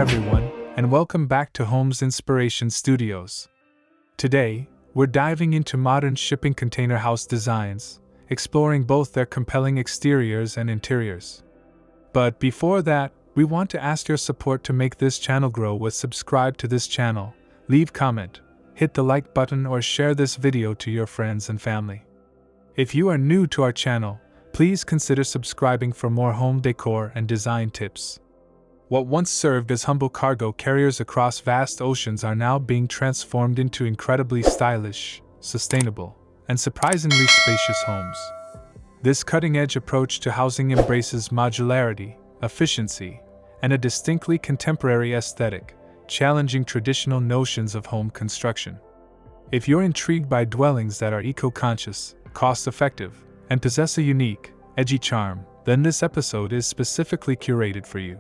everyone, and welcome back to Homes Inspiration Studios. Today, we're diving into modern shipping container house designs, exploring both their compelling exteriors and interiors. But before that, we want to ask your support to make this channel grow. With subscribe to this channel, leave comment, hit the like button, or share this video to your friends and family. If you are new to our channel, please consider subscribing for more home decor and design tips. What once served as humble cargo carriers across vast oceans are now being transformed into incredibly stylish, sustainable, and surprisingly spacious homes. This cutting-edge approach to housing embraces modularity, efficiency, and a distinctly contemporary aesthetic, challenging traditional notions of home construction. If you're intrigued by dwellings that are eco-conscious, cost-effective, and possess a unique, edgy charm, then this episode is specifically curated for you.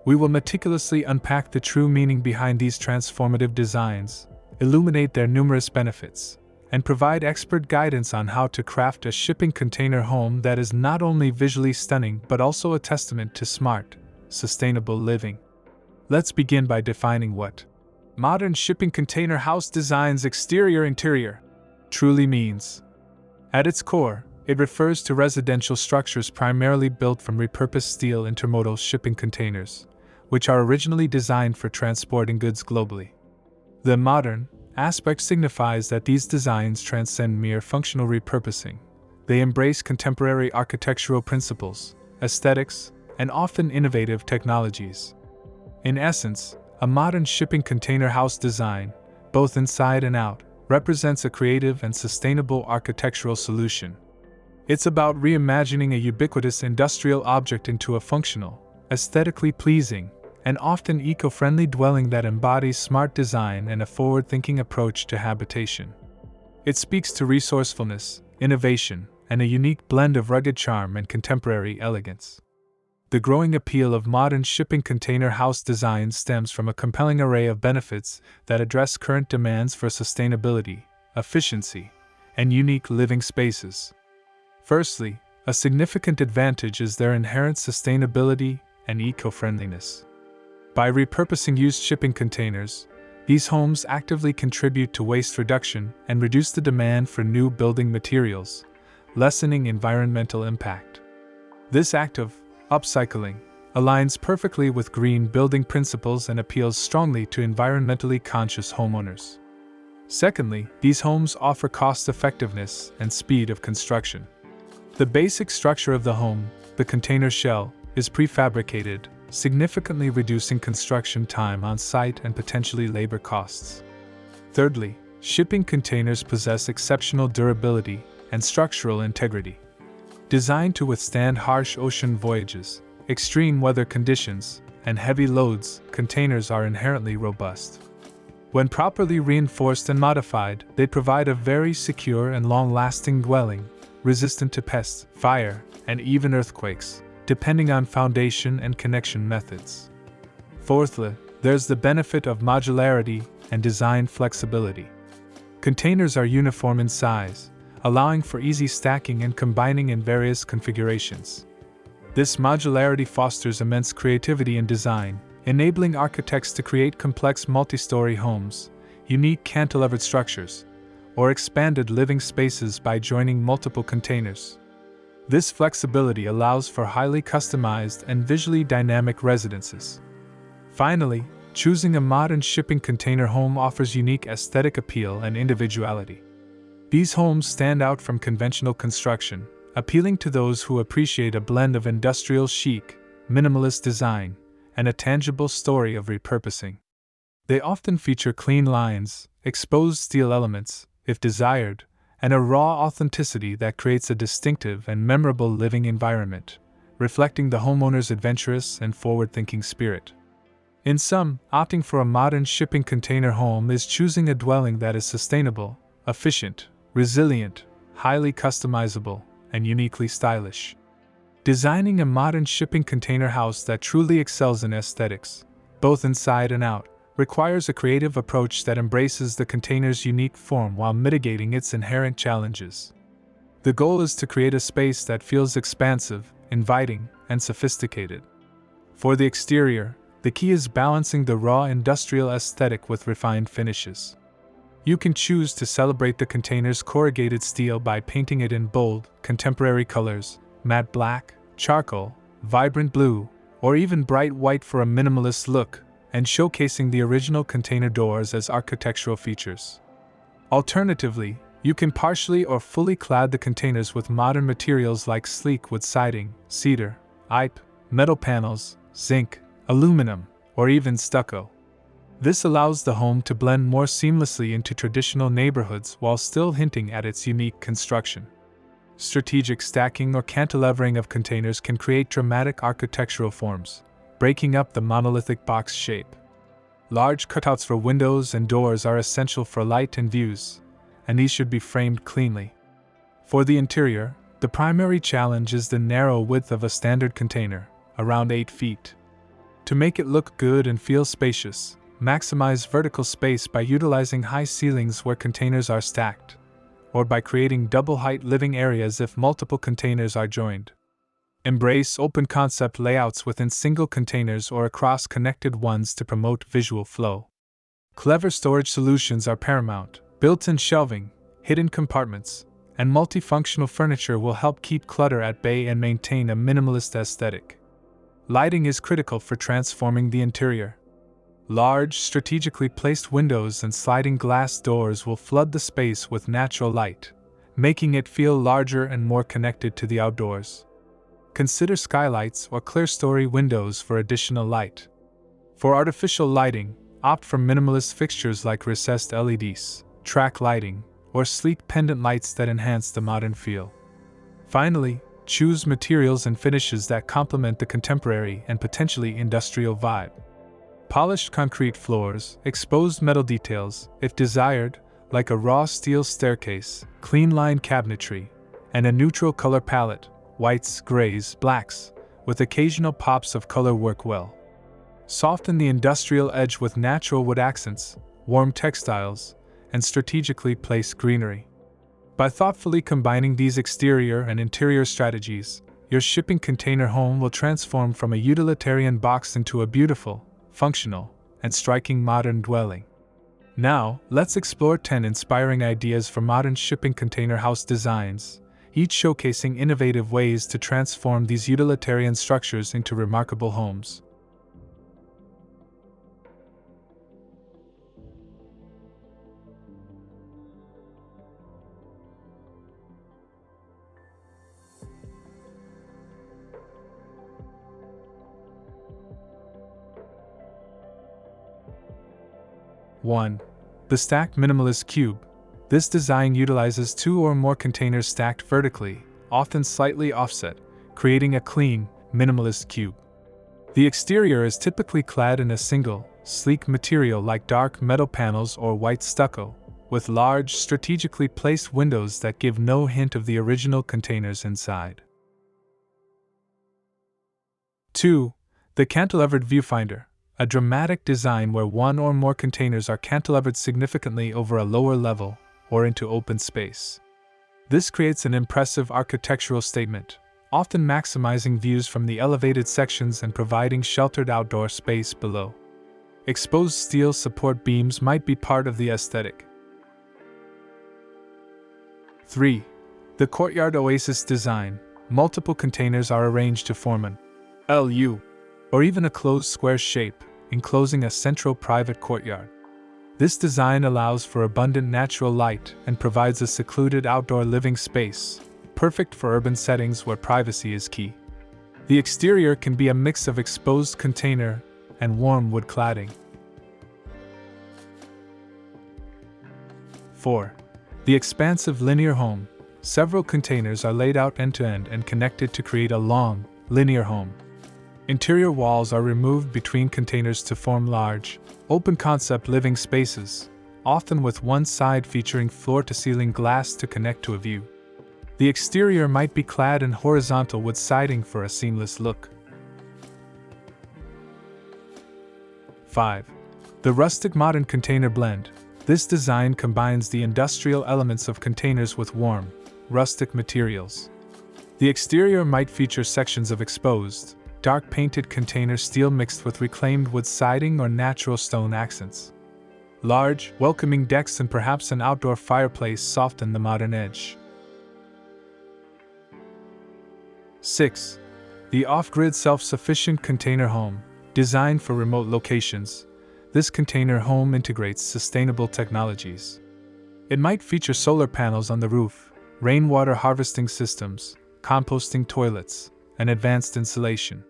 We will meticulously unpack the true meaning behind these transformative designs, illuminate their numerous benefits, and provide expert guidance on how to craft a shipping container home that is not only visually stunning but also a testament to smart, sustainable living. Let's begin by defining what modern shipping container house designs exterior-interior truly means. At its core, it refers to residential structures primarily built from repurposed steel intermodal shipping containers, which are originally designed for transporting goods globally. The modern aspect signifies that these designs transcend mere functional repurposing. They embrace contemporary architectural principles, aesthetics, and often innovative technologies. In essence, a modern shipping container house design, both inside and out, represents a creative and sustainable architectural solution. It's about reimagining a ubiquitous industrial object into a functional, aesthetically pleasing, and often eco-friendly dwelling that embodies smart design and a forward-thinking approach to habitation. It speaks to resourcefulness, innovation, and a unique blend of rugged charm and contemporary elegance. The growing appeal of modern shipping container house designs stems from a compelling array of benefits that address current demands for sustainability, efficiency, and unique living spaces. Firstly, a significant advantage is their inherent sustainability and eco-friendliness. By repurposing used shipping containers, these homes actively contribute to waste reduction and reduce the demand for new building materials, lessening environmental impact. This act of upcycling aligns perfectly with green building principles and appeals strongly to environmentally conscious homeowners. Secondly, these homes offer cost-effectiveness and speed of construction. The basic structure of the home, the container shell, is prefabricated, significantly reducing construction time on site and potentially labor costs. Thirdly, shipping containers possess exceptional durability and structural integrity. Designed to withstand harsh ocean voyages, extreme weather conditions, and heavy loads, containers are inherently robust. When properly reinforced and modified, they provide a very secure and long-lasting dwelling, resistant to pests, fire, and even earthquakes, depending on foundation and connection methods. Fourthly, there's the benefit of modularity and design flexibility. Containers are uniform in size, allowing for easy stacking and combining in various configurations. This modularity fosters immense creativity in design, enabling architects to create complex multi-story homes, unique cantilevered structures, or expanded living spaces by joining multiple containers. This flexibility allows for highly customized and visually dynamic residences. Finally, choosing a modern shipping container home offers unique aesthetic appeal and individuality. These homes stand out from conventional construction, appealing to those who appreciate a blend of industrial chic, minimalist design, and a tangible story of repurposing. They often feature clean lines, exposed steel elements, if desired, and a raw authenticity that creates a distinctive and memorable living environment, reflecting the homeowner's adventurous and forward-thinking spirit. In sum, opting for a modern shipping container home is choosing a dwelling that is sustainable, efficient, resilient, highly customizable, and uniquely stylish. Designing a modern shipping container house that truly excels in aesthetics, both inside and out, requires a creative approach that embraces the container's unique form while mitigating its inherent challenges. The goal is to create a space that feels expansive, inviting, and sophisticated. For the exterior, The key is balancing the raw industrial aesthetic with refined finishes. You can choose to celebrate the container's corrugated steel by painting it in bold, contemporary colors, matte black, charcoal, vibrant blue, or even bright white for a minimalist look, and showcasing the original container doors as architectural features. Alternatively, you can partially or fully clad the containers with modern materials like sleek wood siding, cedar, IP, metal panels, zinc, aluminum, or even stucco. This allows the home to blend more seamlessly into traditional neighborhoods while still hinting at its unique construction. Strategic stacking or cantilevering of containers can create dramatic architectural forms, breaking up the monolithic box shape. Large cutouts for windows and doors are essential for light and views, and these should be framed cleanly. For the interior, the primary challenge is the narrow width of a standard container, around 8 feet. To make it look good and feel spacious, maximize vertical space by utilizing high ceilings where containers are stacked, or by creating double-height living areas if multiple containers are joined. Embrace open-concept layouts within single containers or across connected ones to promote visual flow. Clever storage solutions are paramount. Built-in shelving, hidden compartments, and multifunctional furniture will help keep clutter at bay and maintain a minimalist aesthetic. Lighting is critical for transforming the interior. Large, strategically placed windows and sliding glass doors will flood the space with natural light, making it feel larger and more connected to the outdoors. Consider skylights or clear-story windows for additional light. For artificial lighting, opt for minimalist fixtures like recessed LEDs, track lighting, or sleek pendant lights that enhance the modern feel. Finally, choose materials and finishes that complement the contemporary and potentially industrial vibe. Polished concrete floors, exposed metal details, if desired, like a raw steel staircase, clean-lined cabinetry, and a neutral color palette, whites, grays, blacks, with occasional pops of color work well. Soften the industrial edge with natural wood accents, warm textiles, and strategically placed greenery. By thoughtfully combining these exterior and interior strategies, your shipping container home will transform from a utilitarian box into a beautiful, functional, and striking modern dwelling. Now, let's explore 10 inspiring ideas for modern shipping container house designs, each showcasing innovative ways to transform these utilitarian structures into remarkable homes. One, the stacked minimalist cube. This design utilizes 2 or more containers stacked vertically, often slightly offset, creating a clean, minimalist cube. The exterior is typically clad in a single, sleek material like dark metal panels or white stucco, with large, strategically placed windows that give no hint of the original containers inside. 2. The cantilevered viewfinder. A dramatic design where 1 or more containers are cantilevered significantly over a lower level or into open space. This creates an impressive architectural statement, often maximizing views from the elevated sections and providing sheltered outdoor space below. Exposed steel support beams might be part of the aesthetic. 3. The courtyard oasis design. Multiple containers are arranged to form an LU, or even a closed square shape, enclosing a central private courtyard. This design allows for abundant natural light and provides a secluded outdoor living space, perfect for urban settings where privacy is key. The exterior can be a mix of exposed container and warm wood cladding. 4. The expansive linear home. Several containers are laid out end-to-end and connected to create a long, linear home. Interior walls are removed between containers to form large, open-concept living spaces, often with one side featuring floor-to-ceiling glass to connect to a view. The exterior might be clad in horizontal wood siding for a seamless look. 5. The rustic modern container blend. This design combines the industrial elements of containers with warm, rustic materials. The exterior might feature sections of exposed, dark painted container steel mixed with reclaimed wood siding or natural stone accents. Large, welcoming decks and perhaps an outdoor fireplace soften the modern edge. 6. The off-grid self-sufficient container home, designed for remote locations. This container home integrates sustainable technologies. It might feature solar panels on the roof, rainwater harvesting systems, composting toilets, and advanced insulation.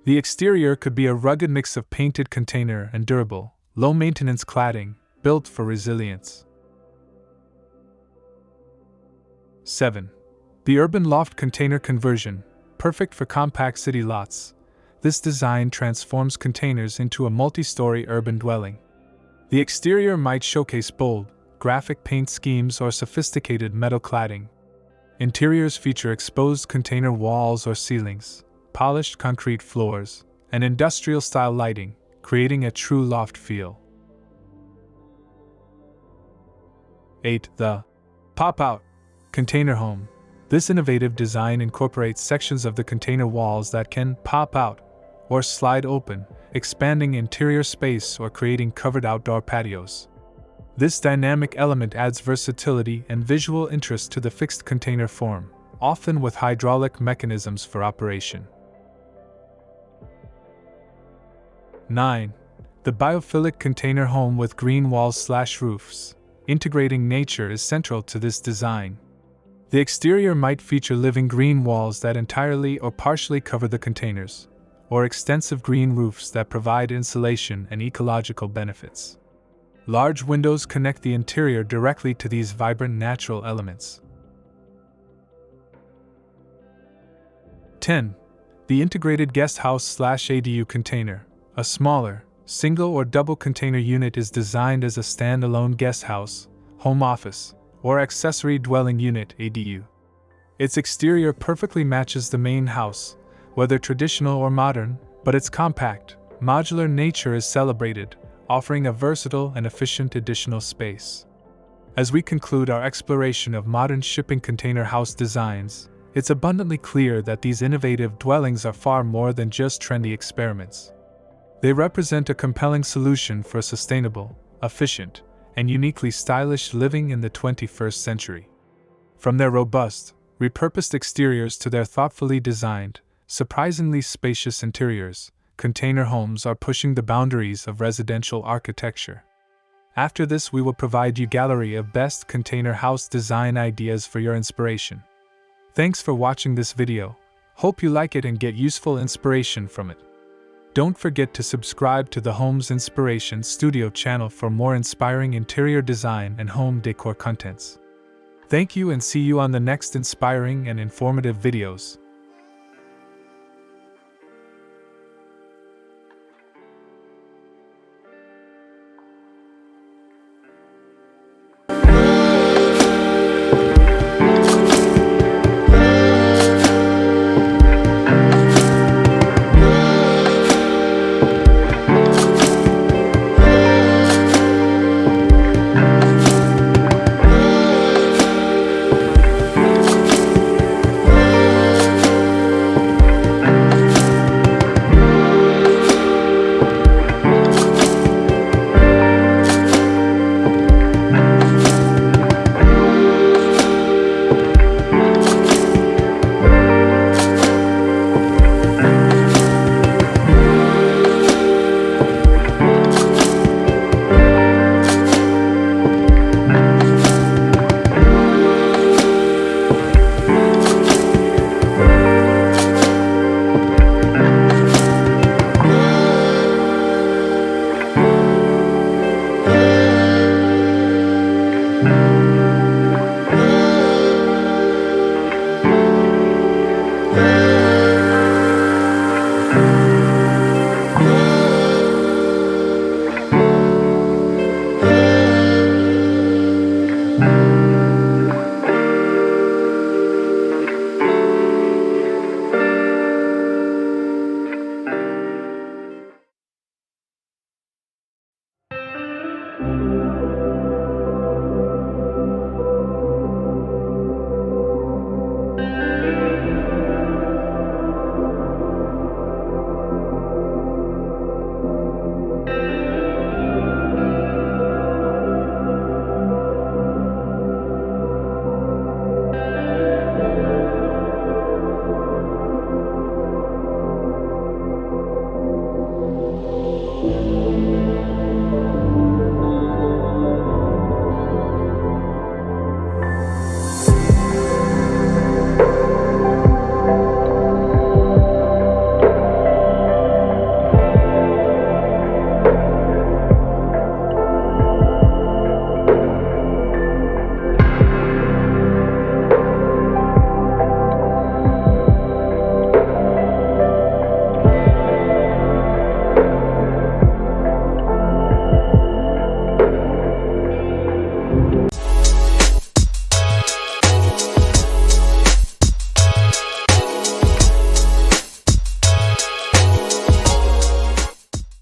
The exterior could be a rugged mix of painted container and durable, low-maintenance cladding, built for resilience. 7. The urban loft container conversion, perfect for compact city lots. This design transforms containers into a multi-story urban dwelling. The exterior might showcase bold, graphic paint schemes or sophisticated metal cladding. Interiors feature exposed container walls or ceilings, polished concrete floors, and industrial-style lighting, creating a true loft feel. 8. The pop-out container home. This innovative design incorporates sections of the container walls that can pop out or slide open, expanding interior space or creating covered outdoor patios. This dynamic element adds versatility and visual interest to the fixed container form, often with hydraulic mechanisms for operation. 9. The biophilic container home with green walls/roofs. Integrating nature is central to this design. The exterior might feature living green walls that entirely or partially cover the containers, or extensive green roofs that provide insulation and ecological benefits. Large windows connect the interior directly to these vibrant natural elements. 10. The integrated guest house/ADU container. A smaller, single or double container unit is designed as a standalone guest house, home office, or accessory dwelling unit (ADU). Its exterior perfectly matches the main house, whether traditional or modern, but its compact, modular nature is celebrated, offering a versatile and efficient additional space. As we conclude our exploration of modern shipping container house designs, it's abundantly clear that these innovative dwellings are far more than just trendy experiments. They represent a compelling solution for sustainable, efficient, and uniquely stylish living in the 21st century. From their robust, repurposed exteriors to their thoughtfully designed, surprisingly spacious interiors, container homes are pushing the boundaries of residential architecture. After this, we will provide you a gallery of best container house design ideas for your inspiration. Thanks for watching this video. Hope you like it and get useful inspiration from it. Don't forget to subscribe to the Homes Inspiration Studio channel for more inspiring interior design and home decor contents. Thank you and see you on the next inspiring and informative videos.